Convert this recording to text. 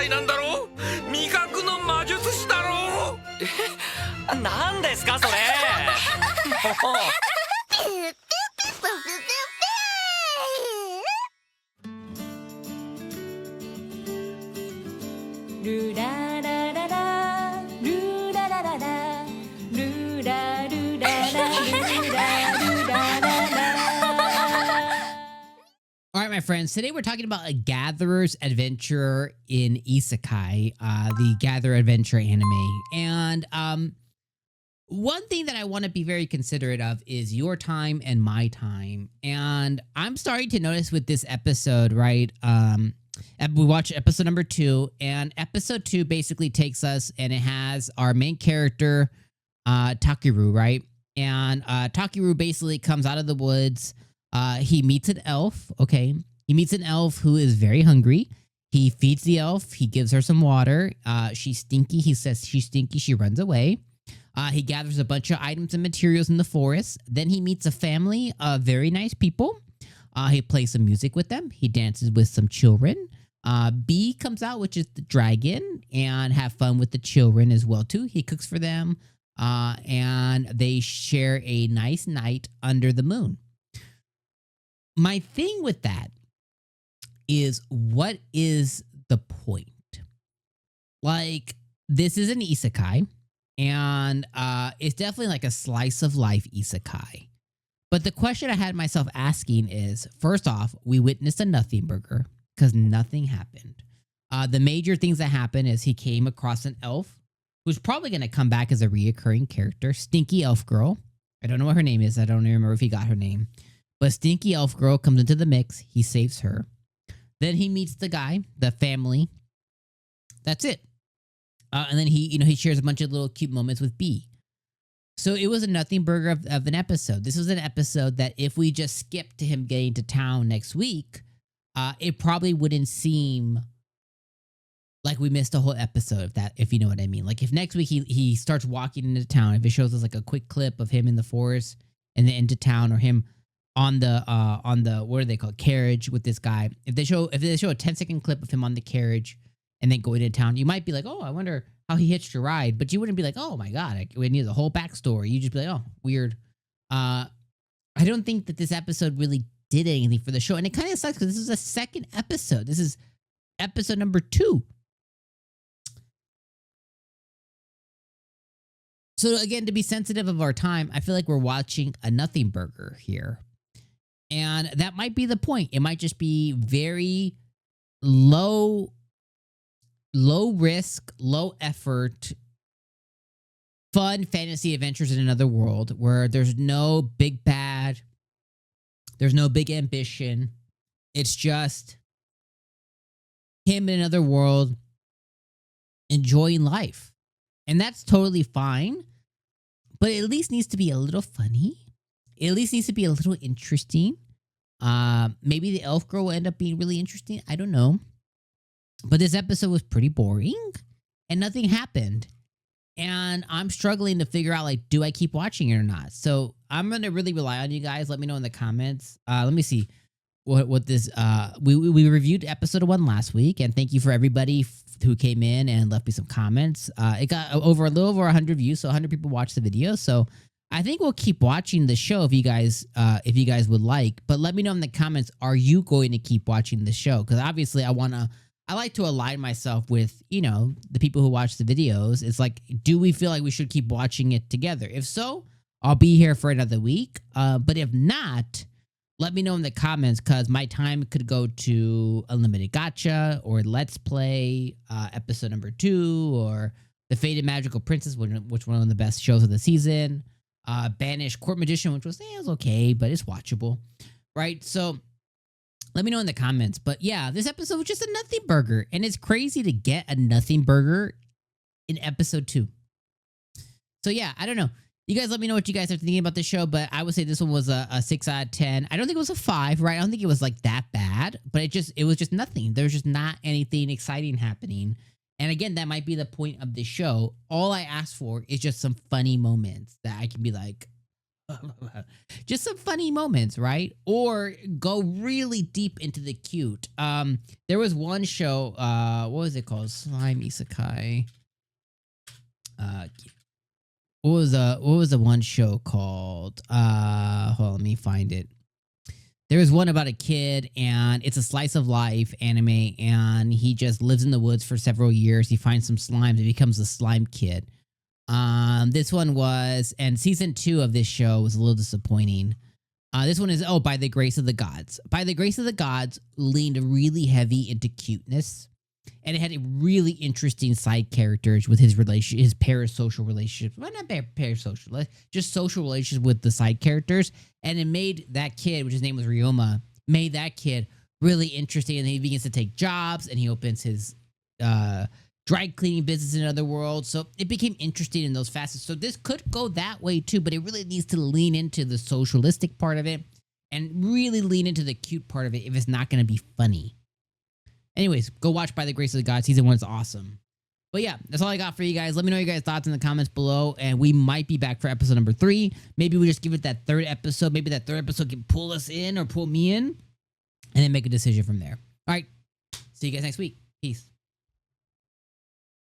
イなんだろ。味覚の魔術師だろ。何ですかそれ。もう。ルララララルララララルラルララルラルラララ All right, my friends, today we're talking about a gatherer's adventure in Isekai, the gather adventure anime. And one thing that I want to be very considerate of is your time and my time. And I'm starting to notice with this episode, right? We watched episode number 2, and episode 2 basically takes us, and it has our main character, Takeru, right? And Takeru basically comes out of the woods. He meets an elf, okay? He meets an elf who is very hungry. He feeds the elf. He gives her some water. She's stinky. He says she's stinky. She runs away. He gathers a bunch of items and materials in the forest. Then he meets a family of very nice people. He plays some music with them. He dances with some children. B comes out, which is the dragon, and have fun with the children as well, too. He cooks for them, and they share a nice night under the moon. My thing with that is, what is the point? Like, this is an isekai, and it's definitely like a slice of life isekai. But the question I had myself asking is, first off, we witnessed a nothing burger because nothing happened. The major things that happened is he came across an elf who's probably going to come back as a reoccurring character, Stinky Elf Girl. I don't know what her name is. I don't even remember if he got her name. But Stinky Elf Girl comes into the mix. He saves her. Then he meets the guy, the family. That's it. And then he shares a bunch of little cute moments with B. So it was a nothing burger of an episode. This was an episode that if we just skipped to him getting to town next week, it probably wouldn't seem like we missed a whole episode, if you know what I mean. Like if next week he starts walking into town, if it shows us like a quick clip of him in the forest and then into town, or him on the what are they called, carriage with this guy. If they show a 10-second clip of him on the carriage and then going into town, you might be like, oh, I wonder how he hitched a ride, but you wouldn't be like, oh my god, we need the whole backstory. You just be like, oh, weird. I don't think that this episode really did anything for the show, and it kind of sucks because this is a second episode. This is episode number 2. So again, to be sensitive of our time, I feel like we're watching a nothing burger here, and that might be the point. It might just be very low risk, low effort, fun fantasy adventures in another world where there's no big bad, there's no big ambition. It's just him in another world enjoying life. And that's totally fine, but it at least needs to be a little funny. It at least needs to be a little interesting. Maybe the elf girl will end up being really interesting. I don't know. But this episode was pretty boring and nothing happened. And I'm struggling to figure out, like, do I keep watching it or not? So I'm going to really rely on you guys. Let me know in the comments. Let me see what this, we reviewed episode 1 last week, and thank you for everybody who came in and left me some comments. It got a little over 100 views, so 100 people watched the video. So I think we'll keep watching the show if you guys would like. But let me know in the comments, are you going to keep watching the show? Because obviously I like to align myself with, the people who watch the videos. It's like, do we feel like we should keep watching it together? If so, I'll be here for another week. But if not, let me know in the comments, because my time could go to Unlimited Gacha or Let's Play episode number 2, or The Faded Magical Princess, which was one of the best shows of the season. Banished Court Magician, which was okay, but it's watchable, right? So let me know in the comments. But yeah, this episode was just a nothing burger, and it's crazy to get a nothing burger in episode 2. So yeah, I don't know. You guys let me know what you guys are thinking about this show, but I would say this one was a 6 out of 10. I don't think it was a 5, right? I don't think it was like that bad, but it was just nothing. There's just not anything exciting happening. And again, that might be the point of this show. All I ask for is just some funny moments that I can be like, Just some funny moments, right? Or go really deep into the cute. There was one show, what was it called? Slime Isekai. What was the one show called? Hold on, let me find it. There was one about a kid, and it's a slice of life anime, and he just lives in the woods for several years. He finds some slimes and becomes a slime kid. This one was, and season 2 of this show was a little disappointing. This one is, By the Grace of the Gods. By the Grace of the Gods leaned really heavy into cuteness, and it had a really interesting side characters with his parasocial relationships. Well, not parasocial, just social relationships with the side characters. And it made that kid, which his name was Ryoma, made that kid really interesting. And then he begins to take jobs, and he opens his dry cleaning business in another world. So it became interesting in those facets. So this could go that way too, but it really needs to lean into the socialistic part of it and really lean into the cute part of it if it's not going to be funny. Anyways, go watch By the Grace of the God. Season 1 is awesome. But yeah, that's all I got for you guys. Let me know your guys' thoughts in the comments below, and we might be back for episode number 3. Maybe we just give it that 3rd episode. Maybe that 3rd episode can pull us in or pull me in, and then make a decision from there. All right, see you guys next week. Peace.